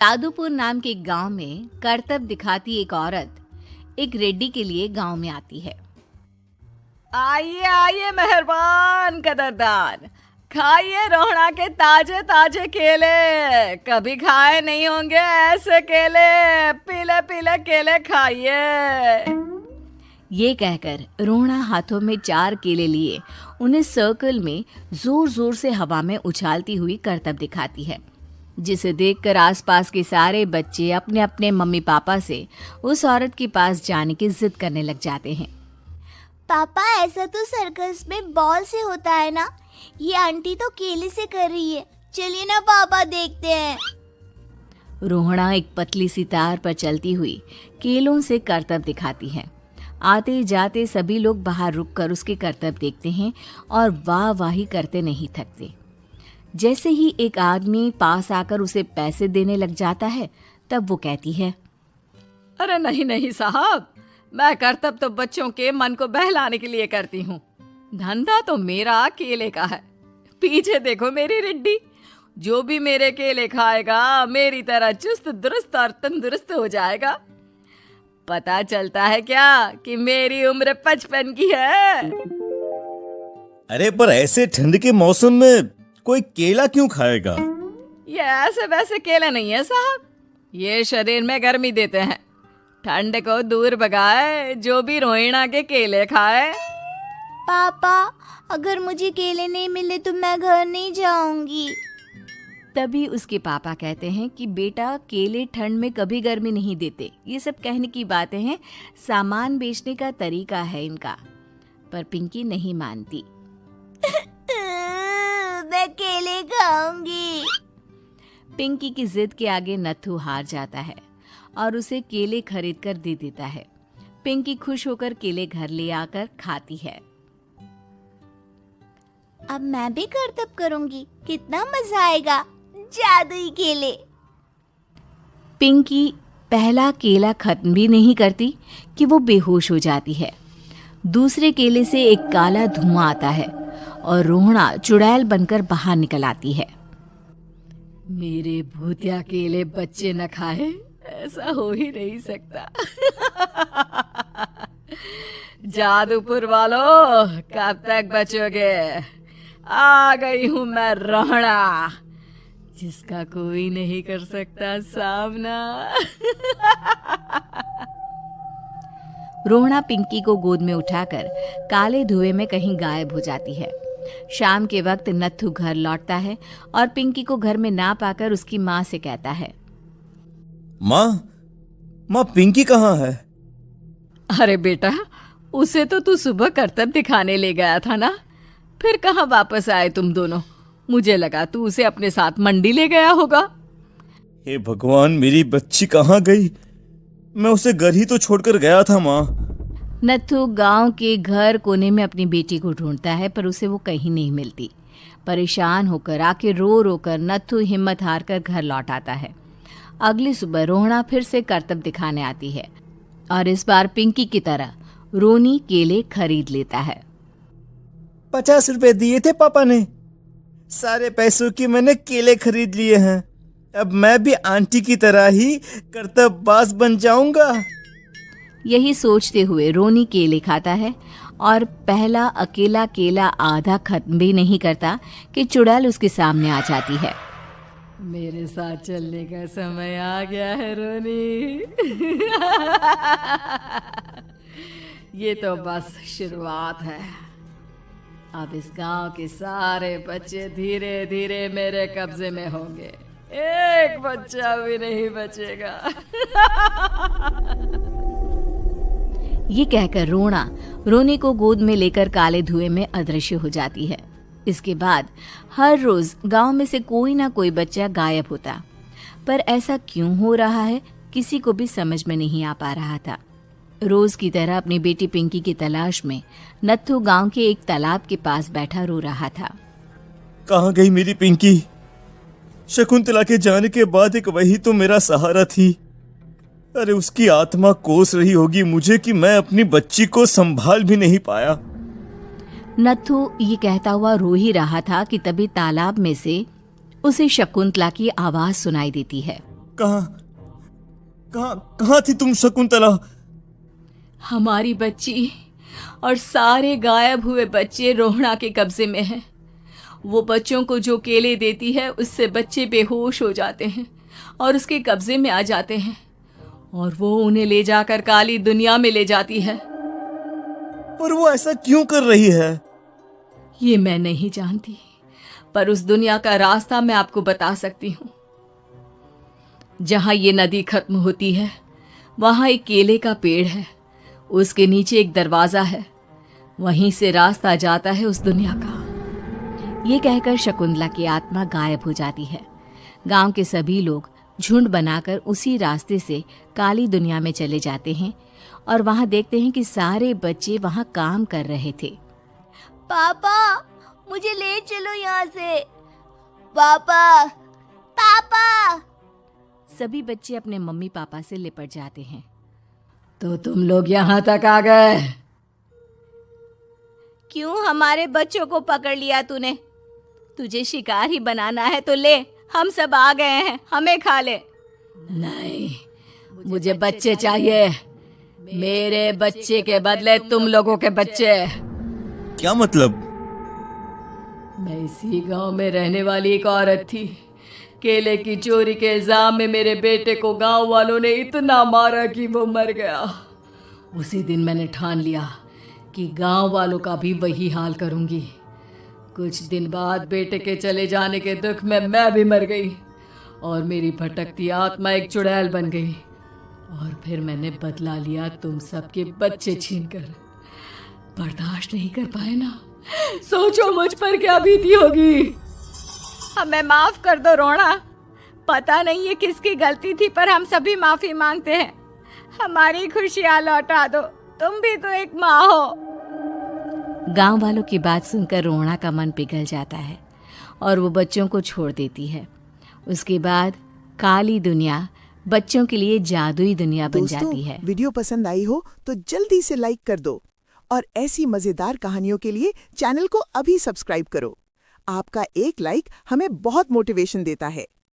दादूपुर नाम के गांव में करतब दिखाती एक औरत एक रेड्डी के लिए गांव में आती है। आइए आइए मेहरबान कदरदान, खाइए रोहड़ा के ताजे ताजे केले। कभी खाए नहीं होंगे ऐसे केले, पीले पीले केले खाइए। ये कहकर रोहड़ा हाथों में 4 केले लिए उन्हें सर्कल में जोर जोर से हवा में उछालती हुई करतब दिखाती है, जिसे देखकर आसपास के सारे बच्चे अपने अपने मम्मी पापा से उस औरत के पास जाने की जिद करने लग जाते हैं। पापा, ऐसा तो सर्कस में बॉल से होता है ना, ये आंटी तो केले से कर रही है। चलिए ना पापा, देखते हैं। रोहड़ा एक पतली सी तार पर चलती हुई केलों से करतब दिखाती है। आते जाते सभी लोग बाहर रुककर उसके करतब देखते हैं और वाह वाही करते नहीं थकते। जैसे ही एक आदमी पास आकर उसे पैसे देने लग जाता है, तब वो कहती है, अरे नहीं नहीं साहब, मैं करतब तो बच्चों के मन को बहलाने के लिए करती हूँ। धंधा तो मेरा केले का है। पीछे देखो मेरी रिड्डी, जो भी मेरे केले खाएगा मेरी तरह चुस्त दुरुस्त और तंदुरुस्त हो जाएगा। पता चलता है क्या कि मेरी उम्र 55 की है। अरे पर ऐसे ठंड के मौसम में कोई केला क्यों खाएगा? ये ऐसे वैसे केले नहीं है साहब, ये शरीर में गर्मी देते हैं, ठंड को दूर भगाए। जो भी रोहिणा के केले खाए। पापा, अगर मुझे केले नहीं मिले तो मैं घर नहीं जाऊंगी। तभी उसके पापा कहते हैं कि बेटा, केले ठंड में कभी गर्मी नहीं देते। ये सब कहने की बातें हैं, सामान बेचने का तरीका है इनका। पर पिंकी नहीं मानती। मैं केले खाऊंगी। पिंकी की जिद के आगे नत्थू हार जाता है और उसे केले खरीद कर दे देता है। पिंकी खुश होकर केले घर ले आकर खाती है। अब मैं भी करतब करूंगी, कितना मजा आएगा। जादुई केले। पिंकी पहला केला खत्म भी नहीं करती कि वो बेहोश हो जाती है। दूसरे केले से एक काला धुआं आता है और रोहड़ा चुड़ैल बनकर बाहर निकल आती है। मेरे भूतिया केले बच्चे न खाए, ऐसा हो ही नहीं सकता। जादूपुर वालों, कब तक बचोगे? आ गई हूं मैं रोहड़ा, जिसका कोई नहीं कर सकता सामना। रोहड़ा पिंकी को गोद में उठाकर काले धुएं में कहीं गायब हो जाती है। शाम के वक्त नत्थू घर लौटता है और पिंकी को घर में ना पाकर उसकी माँ से कहता है, माँ पिंकी कहाँ है? अरे बेटा, उसे तो तू सुबह करतब दिखाने ले गया था ना, फिर कहाँ वापस आए तुम दोनों? मुझे लगा तू उसे अपने साथ मंडी ले गया होगा। हे भगवान, मेरी बच्ची कहाँ गई? मैं उसे घर ही तो छोड़कर गया था माँ। नत्थू गांव के घर कोने में अपनी बेटी को ढूंढता है, पर उसे वो कहीं नहीं मिलती। परेशान होकर आके रो रो कर नत्थू हिम्मत हार कर घर लौट आता है। अगली सुबह रोहड़ा फिर से करतब दिखाने आती है और इस बार पिंकी की तरह रोनी केले खरीद लेता है। 50 रुपए दिए थे पापा ने, सारे पैसों की मैंने केले खरीद लिए हैं। अब मैं भी आंटी की तरह ही करतबबाज बन जाऊंगा। यही सोचते हुए रोनी केले खाता है और पहला अकेला केला आधा खत्म भी नहीं करता कि चुड़ैल उसके सामने आ जाती है। मेरे साथ चलने का समय आ गया है रोनी। ये तो बस शुरुआत है। अब इस गांव के सारे बच्चे धीरे धीरे मेरे कब्जे में होंगे, एक बच्चा भी नहीं बचेगा। ये कहकर रोना रोनी को गोद में लेकर काले धुएं में अदृश्य हो जाती है। इसके बाद हर रोज गांव में से कोई ना कोई बच्चा गायब होता, पर ऐसा क्यों हो रहा है किसी को भी समझ में नहीं आ पा रहा था। रोज की तरह अपनी बेटी पिंकी की तलाश में नत्थू गांव के एक तालाब के पास बैठा रो रहा था। कहाँ गई मेरी पिंकी? शकुंतला के जाने के बाद एक वही तो मेरा सहारा थी। अरे उसकी आत्मा कोस रही होगी मुझे कि मैं अपनी बच्ची को संभाल भी नहीं पाया। नत्थू ये कहता हुआ रो ही रहा था कि तभी तालाब में से उसे शकुंतला की आवाज सुनाई देती है। कहाँ कहाँ कहाँ थी तुम शकुंतला? हमारी बच्ची और सारे गायब हुए बच्चे रोहणा के कब्जे में हैं। वो बच्चों को जो केले देती है उससे बच्चे बेहोश हो जाते हैं और उसके कब्जे में आ जाते हैं और वो उन्हें ले जाकर काली दुनिया में ले जाती है। पर वो ऐसा क्यों कर रही है? ये मैं नहीं जानती, पर उस दुनिया का रास्ता मैं आपको बता सकती हूँ। जहाँ ये नदी खत्म होती है वहाँ एक केले का पेड़ है, उसके नीचे एक दरवाज़ा है, वहीं से रास्ता जाता है उस दुनिया का। ये कहकर शकुंतला की आत्मा गायब हो जाती है। गांव के सभी लोग झुंड बनाकर उसी रास्ते से काली दुनिया में चले जाते हैं और वहां देखते हैं कि सारे बच्चे वहां काम कर रहे थे। पापा मुझे ले चलो यहाँ से। पापा पापा। सभी बच्चे अपने मम्मी पापा से लिपट जाते हैं। तो तुम लोग यहाँ तक आ गए? क्यों हमारे बच्चों को पकड़ लिया तूने? तुझे शिकार ही बनाना है तो ले, हम सब आ गए हैं, हमें खा ले। नहीं, मुझे बच्चे चाहिए। मेरे बच्चे के बदले तुम लोगों के बच्चे। क्या मतलब? मैं इसी गांव में रहने वाली एक औरत थी। केले की चोरी के इल्जाम में मेरे बेटे को गांव वालों ने इतना मारा कि वो मर गया। उसी दिन मैंने ठान लिया कि गांव वालों का भी वही हाल करूंगी। कुछ दिन बाद बेटे के चले जाने के दुख में मैं भी मर गई और मेरी भटकती आत्मा एक चुड़ैल बन गई। और फिर मैंने बदला लिया तुम सबके बच्चे छीनकर। बर्दाश्त नहीं कर पाए ना? सोचो मुझ पर क्या बीती होगी। हमें माफ कर दो रोहणा। पता नहीं ये किसकी गलती थी, पर हम सभी माफी मांगते हैं। हमारी खुशियाँ लौटा दो, तुम भी तो एक माँ हो। गांव वालों की बात सुनकर रोहणा का मन पिघल जाता है और वो बच्चों को छोड़ देती है। उसके बाद काली दुनिया बच्चों के लिए जादुई दुनिया बन जाती है। वीडियो पसंद आई हो तो जल्दी से लाइक कर दो और ऐसी मजेदार कहानियों के लिए चैनल को अभी सब्सक्राइब करो। आपका एक लाइक हमें बहुत मोटिवेशन देता है।